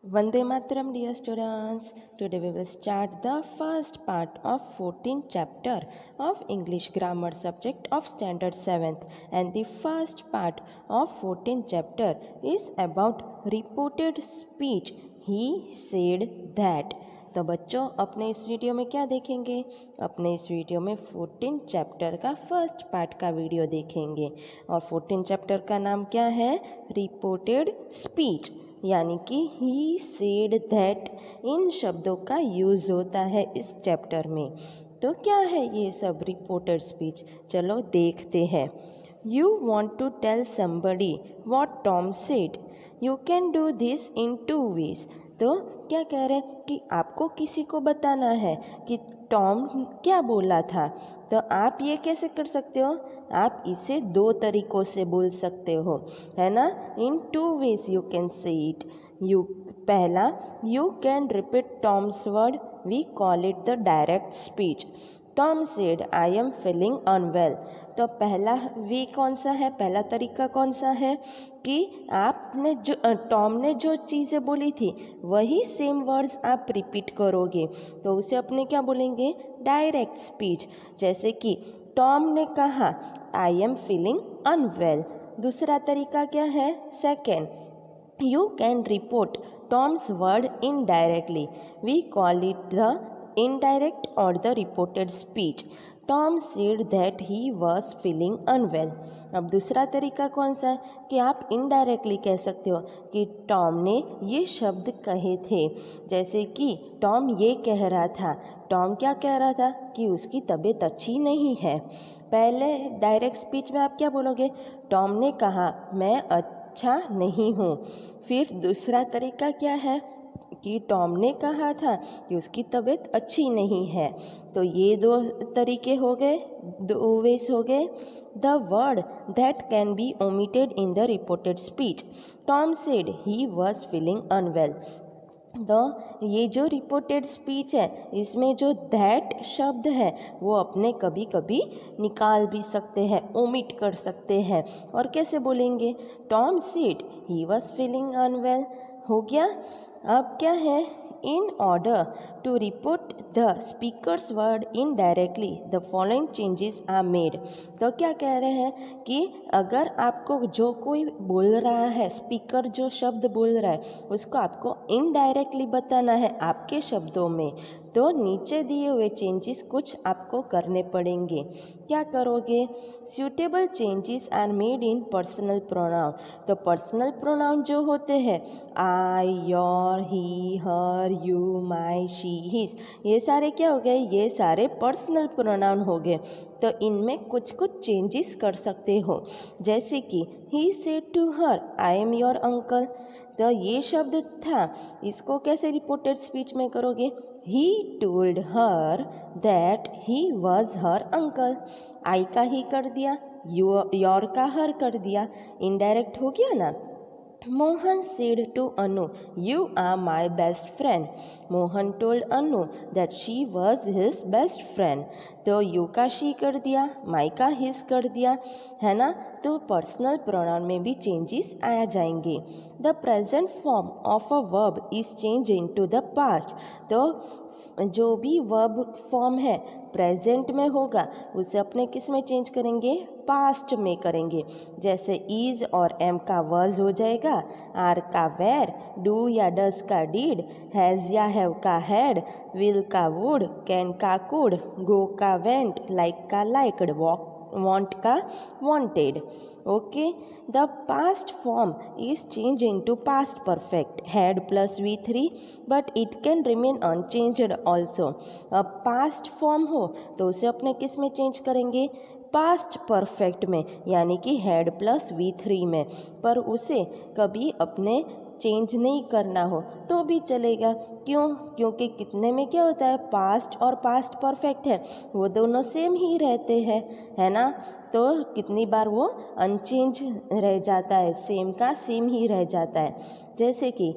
Vande Mataram, dear students. Today we will start the first part of 14th chapter of English grammar subject of standard 7th, and the first part of 14th chapter is about reported speech. He said that. तो बच्चों अपने इस video में क्या देखेंगे? अपने इस video में 14 चैप्टर का फर्स्ट पार्ट का वीडियो देखेंगे और 14 चैप्टर का नाम क्या है? रिपोर्टेड स्पीच, यानी कि ही सेड दैट इन शब्दों का यूज़ होता है इस चैप्टर में। तो क्या है ये सब रिपोर्टेड स्पीच? चलो देखते हैं। You want to tell somebody what Tom said, you can do this in 2 ways। तो क्या कह रहे हैं कि आपको किसी को बताना है कि टॉम क्या बोला था, तो आप ये कैसे कर सकते हो? आप इसे 2 तरीक़ों से बोल सकते हो, है ना? In 2 ways you can say it. पहला, you can repeat Tom's word, we call it the direct speech. Tom said I am feeling unwell. तो पहला वे कौन सा है, पहला तरीका कौन सा है कि आपने जो टॉम ने जो चीज़ें बोली थी वही सेम वर्ड्स आप रिपीट करोगे, तो उसे अपने क्या बोलेंगे? Direct speech. जैसे कि टॉम ने कहा आई एम फीलिंग अनवेल। दूसरा तरीका क्या है? Second, you can report Tom's word indirectly, we call it the indirect or the reported speech। Tom said that he was feeling unwell. अब दूसरा तरीका कौन सा है कि आप इनडायरेक्टली कह सकते हो कि टॉम ने ये शब्द कहे थे। जैसे कि टॉम ये कह रहा था, टॉम क्या कह रहा था कि उसकी तबीयत अच्छी नहीं है। पहले डायरेक्ट स्पीच में आप क्या बोलोगे? टॉम ने कहा मैं अच्छा नहीं हूँ। फिर दूसरा तरीका क्या है कि टॉम ने कहा था कि उसकी तबीयत अच्छी नहीं है। तो ये 2 तरीके हो गए, 2 वेज हो गए। The word that can be omitted in the reported speech, Tom said he was feeling unwell. तो ये जो रिपोर्टेड स्पीच है इसमें जो दैट शब्द है वो अपने कभी कभी निकाल भी सकते हैं, ओमिट कर सकते हैं। और कैसे बोलेंगे? Tom said he was feeling unwell हो गया। अब क्या है? In order to report the speaker's word indirectly the following changes are made. तो क्या कह रहे हैं कि अगर आपको जो कोई बोल रहा है, स्पीकर जो शब्द बोल रहा है उसको आपको इनडायरेक्टली बताना है आपके शब्दों में, तो नीचे दिए हुए चेंजेस कुछ आपको करने पड़ेंगे। क्या करोगे? Suitable changes are made in personal pronoun. तो पर्सनल प्रोनाउन जो होते हैं I, your, he, her, you, my, she, his, ये सारे क्या हो गए? ये सारे पर्सनल प्रोनाउन हो गए। तो इनमें कुछ कुछ चेंजेस कर सकते हो। जैसे कि he said to her I am your uncle. तो ये शब्द था, इसको कैसे रिपोर्टेड स्पीच में करोगे? He told her that he was her uncle. I का ही कर दिया, योर का हर कर दिया, इनडायरेक्ट हो गया ना। Mohan said to Anu, you are my best friend। Mohan told Anu that she was his best friend। तो यू का शी कर दिया, माई का हिज कर दिया, है ना? तो पर्सनल प्रोनाउन में भी चेंजेस आ जाएंगे। The present form of a verb is change into the past. तो जो भी वर्ब फॉर्म है प्रेजेंट में होगा उसे अपने किस में चेंज करेंगे? पास्ट में करेंगे। जैसे इज और एम का वर्ज हो जाएगा, आर का वेर, डू या डस का डीड, हैज़ या हैव का हैड, विल का वुड, कैन का कुड, गो का वेंट, लाइक का लाइक्ड, want का wanted। Okay, the past form is change into past perfect, had plus V3, but it can remain unchanged also. अब past form हो तो उसे अपने किस में चेंज करेंगे? पास्ट परफेक्ट में, यानी कि हैड प्लस V3 में। पर उसे कभी अपने चेंज नहीं करना हो तो भी चलेगा। क्यों? क्योंकि कितने में क्या होता है? पास्ट और पास्ट परफेक्ट है वो दोनों सेम ही रहते हैं, है ना? तो कितनी बार वो अनचेंज रह जाता है, सेम का सेम ही रह जाता है। जैसे कि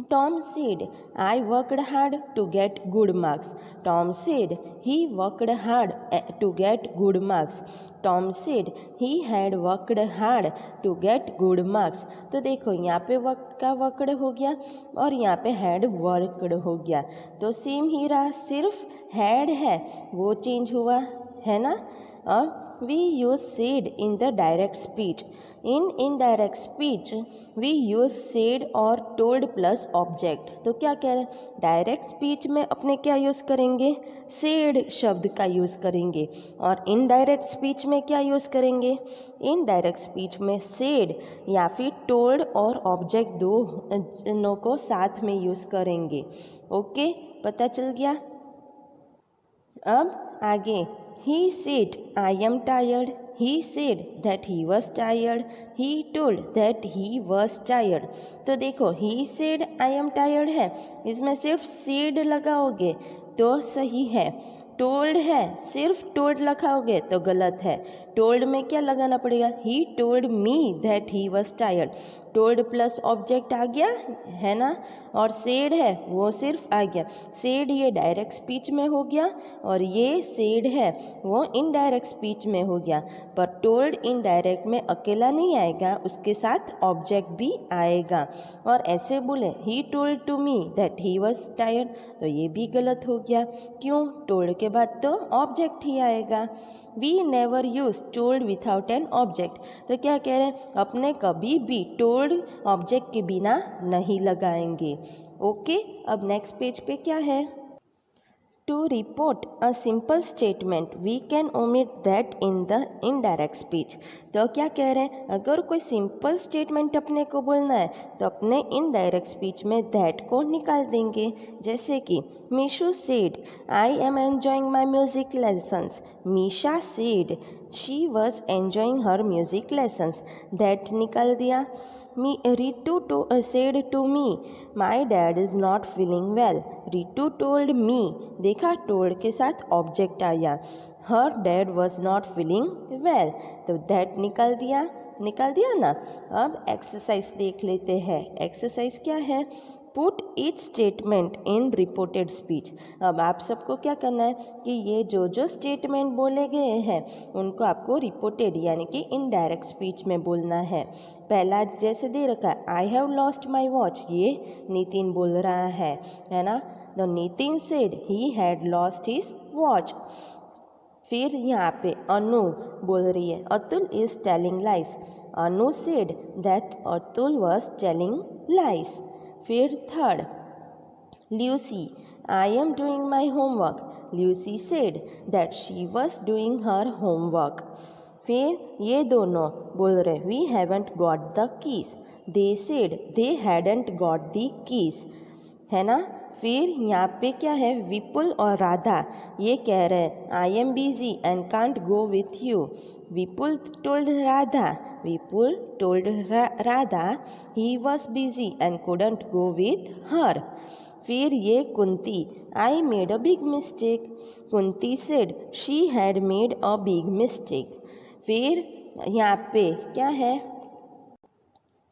Tom said, I worked hard to get good marks. Tom said, he worked hard to get good marks. Tom said, he had worked hard to get good marks. तो देखो यहाँ पे वर्क का वर्कड हो गया और यहाँ पे हैड वर्कड हो गया, तो सेम ही रहा, सिर्फ हैड है वो चेंज हुआ है ना। We use said in the direct speech. In indirect speech we use said और told plus object. तो क्या कह रहे हैं, डायरेक्ट स्पीच में अपने क्या यूज़ करेंगे, said शब्द का यूज़ करेंगे, और इनडायरेक्ट स्पीच में क्या यूज़ करेंगे, इनडायरेक्ट स्पीच में said या फिर told और ऑब्जेक्ट दोनों को साथ में यूज़ करेंगे। ओके, पता चल गया। अब आगे, he said I am tired. He said that he was tired. He told that he was tired. तो देखो he said I am tired है, इसमें सिर्फ said लगाओगे तो सही है, told है सिर्फ told लगाओगे तो गलत है। told में क्या लगाना पड़ेगा, he told me that he was tired। told plus object आ गया है ना, और said है वो सिर्फ आ गया। said ये डायरेक्ट स्पीच में हो गया और ये said है वो इनडायरेक्ट स्पीच में हो गया, पर told इनडायरेक्ट में अकेला नहीं आएगा, उसके साथ ऑब्जेक्ट भी आएगा। और ऐसे बोले he told to me that he was tired, तो ये भी गलत हो गया, क्यों, told के बाद तो ऑब्जेक्ट ही आएगा। We never use told without an object, तो क्या कह रहे हैं, अपने कभी भी told ऑब्जेक्ट के बिना नहीं लगाएंगे। ओके, अब नेक्स्ट पेज पे क्या है, To report a simple statement, we can omit that in the indirect speech। तो क्या कह रहे हैं, अगर कोई सिंपल स्टेटमेंट अपने को बोलना है तो अपने इनडायरेक्ट स्पीच में दैट को निकाल देंगे। जैसे कि Mishu said I am enjoying my music lessons. Misha said she was enjoying her music lessons, that निकाल दिया। Ritu said to me, my dad is not feeling well. Ritu told me, देखा told के साथ ऑब्जेक्ट आया, her dad was not feeling well, तो that निकाल दिया ना। अब एक्सरसाइज देख लेते हैं। एक्सरसाइज क्या है, put each statement in reported speech. अब आप सबको क्या करना है कि ये जो स्टेटमेंट बोले गए हैं उनको आपको रिपोर्टेड यानी कि इनडायरेक्ट स्पीच में बोलना है। पहला जैसे दे रखा है, I have lost my watch, ये नितिन बोल रहा है ना। The Nitin said he had lost his watch. फिर यहाँ पे अनु बोल रही है, Atul is telling lies. Anu said that Atul was telling lies. फिर third, Lucy I am doing my homework. Lucy said that she was doing her homework. फिर ये दोनों बोल रहे, we haven't got the keys. They said they hadn't got the keys, है ना। फिर यहाँ पे क्या है, विपुल और राधा ये कह रहे हैं, I am busy and can't go with you. Vipul told Radha he was busy and couldn't go with her। फिर ये Kunti, I made a big mistake. Kunti said she had made a big mistake. फिर यहाँ पे क्या है,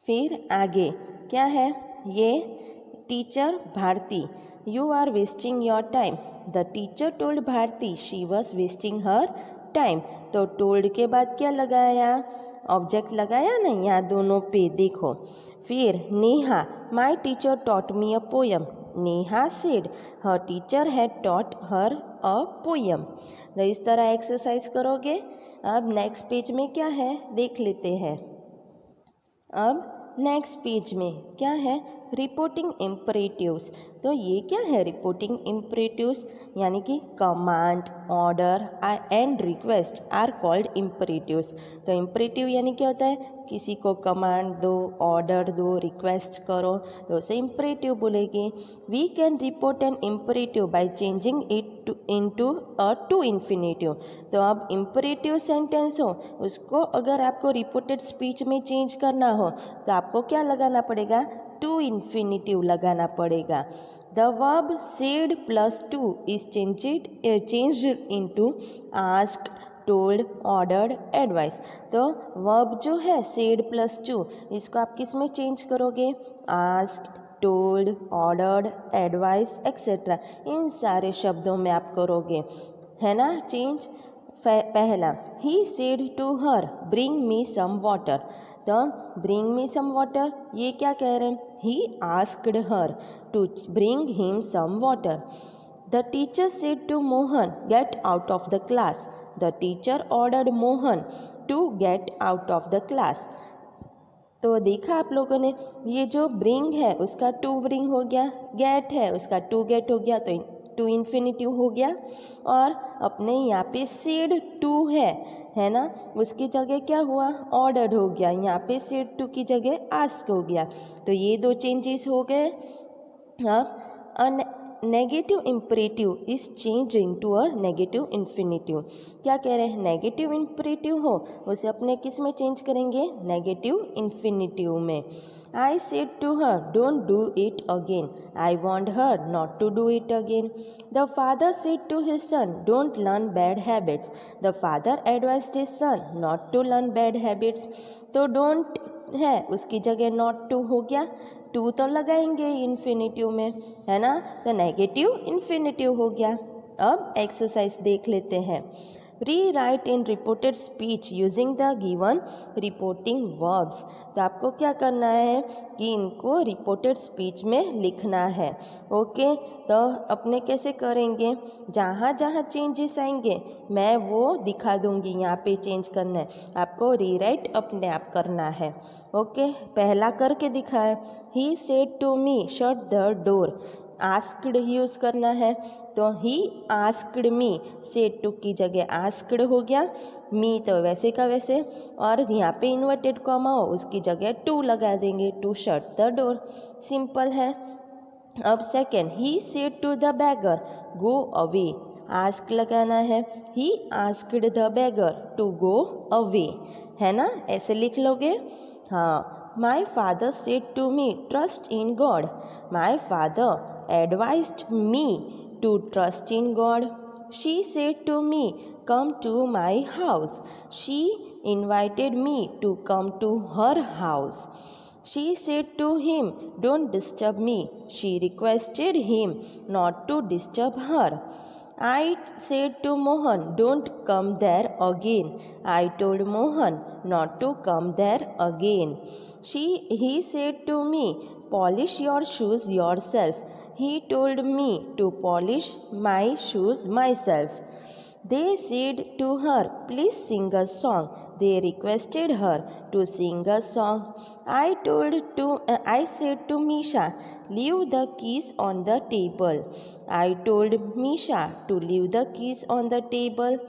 फिर आगे क्या है, ये teacher Bharti, you are wasting your time. The teacher told Bharti she was wasting her time. तो टोल्ड के बाद क्या लगाया, ऑब्जेक्ट लगाया ना यहाँ दोनों पे, देखो। फिर Neha, my teacher taught me a poem. Neha said her teacher had taught her a poem. तो इस तरह एक्सरसाइज करोगे। अब नेक्स्ट पेज में क्या है देख लेते हैं। अब नेक्स्ट पेज में क्या है, रिपोर्टिंग इम्परेटिव्स। तो ये क्या है, रिपोर्टिंग इम्परेटिव्स यानी कि command, order and request are called imperatives. तो इम्परेटिव यानी क्या होता है, किसी को कमांड दो, ऑर्डर दो, रिक्वेस्ट करो, तो उसे इम्परेटिव बोलेंगे। We can report an imperative by changing it into to infinitive. तो अब इम्परेटिव सेंटेंस हो उसको अगर आपको रिपोर्टेड स्पीच में चेंज करना हो तो आपको क्या लगाना पड़ेगा, टू इन्फिनेटिव लगाना पड़ेगा। The verb said plus two is changed into asked, told, ordered, advice. तो वर्ब जो है सेड प्लस टू, इसको आप किस में चेंज करोगे, asked, told, ordered, advise etcetera, इन सारे शब्दों में आप करोगे, है ना चेंज। पहला, he said to her bring me some water, तो ब्रिंग मी सम वाटर ये क्या कह रहे हैं, he asked her to bring him some water. The teacher said to Mohan get out of the class, the teacher ordered Mohan to get out of the class. तो देखा आप लोगों ने, ये जो ब्रिंग है उसका टू ब्रिंग हो गया, गेट है उसका टू गेट हो गया, तो टू इन्फिनिटिव हो गया। और अपने यहाँ पे सेड टू है ना, उसकी जगह क्या हुआ, ऑर्डर्ड हो गया, यहाँ पे सेड टू की जगह आस्क हो गया। तो ये दो चेंजेस हो गए। अब negative imperative is change into a negative infinitive. क्या कह रहे हैं, नेगेटिव इम्परेटिव हो उसे अपने किस में चेंज करेंगे, नेगेटिव इन्फिनिटिव में। I said to her don't do it again, I want her not to do it again. The father said to his son don't learn bad habits, the father advised his son not to learn bad habits. तो don't है उसकी जगह not to हो गया, to तो लगाएंगे infinitive में, है ना, तो नेगेटिव इन्फिनिटिव हो गया। अब एक्सरसाइज देख लेते हैं। Rewrite in reported speech using the given reporting verbs. तो आपको क्या करना है कि इनको रिपोर्टेड स्पीच में लिखना है। ओके, तो अपने कैसे करेंगे, जहाँ जहाँ चेंजेस आएंगे मैं वो दिखा दूंगी, यहाँ पे चेंज करना है, आपको रीराइट अपने आप करना है। ओके, पहला करके दिखाए, he said to me shut the door, asked use करना है, तो he asked me, said to की जगह आस्क्ड हो गया, मी तो वैसे का वैसे, और यहाँ पे इन्वर्टेड कॉमा हो उसकी जगह टू लगा देंगे, to shut the door, simple है। अब second, he said to the beggar go away, ask लगाना है, he asked the beggar to go away, है ना, ऐसे लिख लोगे। हाँ, my father said to me trust in God, my father advised me to trust in God. She said to me, come to my house. She invited me to come to her house. She said to him, don't disturb me. She requested him not to disturb her. I said to Mohan, don't come there again. I told Mohan not to come there again. He said to me, polish your shoes yourself. He told me to polish my shoes myself. They said to her, please sing a song. They requested her to sing a song. I said to Misha, leave the keys on the table. I told Misha to leave the keys on the table.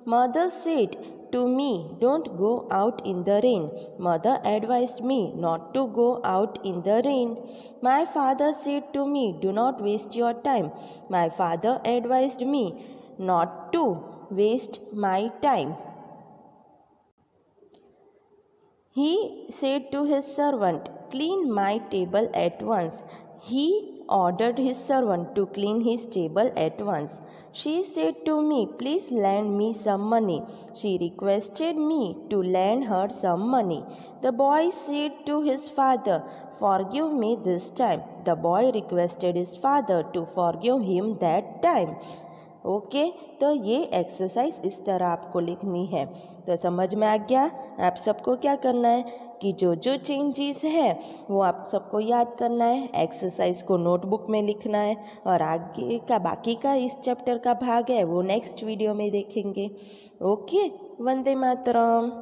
Mother said to me, don't go out in the rain. Mother advised me not to go out in the rain. My father said to me, do not waste your time. My father advised me not to waste my time. He said to his servant, clean my table at once. He ordered his servant to clean his table at once. She said to me, please lend me some money. She requested me to lend her some money. The boy said to his father, forgive me this time. The boy requested his father to forgive him that time. Okay, तो ये exercise इस तरह आपको लिखनी है। तो समझ में आ गया। आप सबको क्या करना है कि जो जो चेंजेस है वो आप सबको याद करना है, एक्सरसाइज को नोटबुक में लिखना है, और आगे का बाकी का इस चैप्टर का भाग है वो नेक्स्ट वीडियो में देखेंगे। ओके, वंदे मातरम।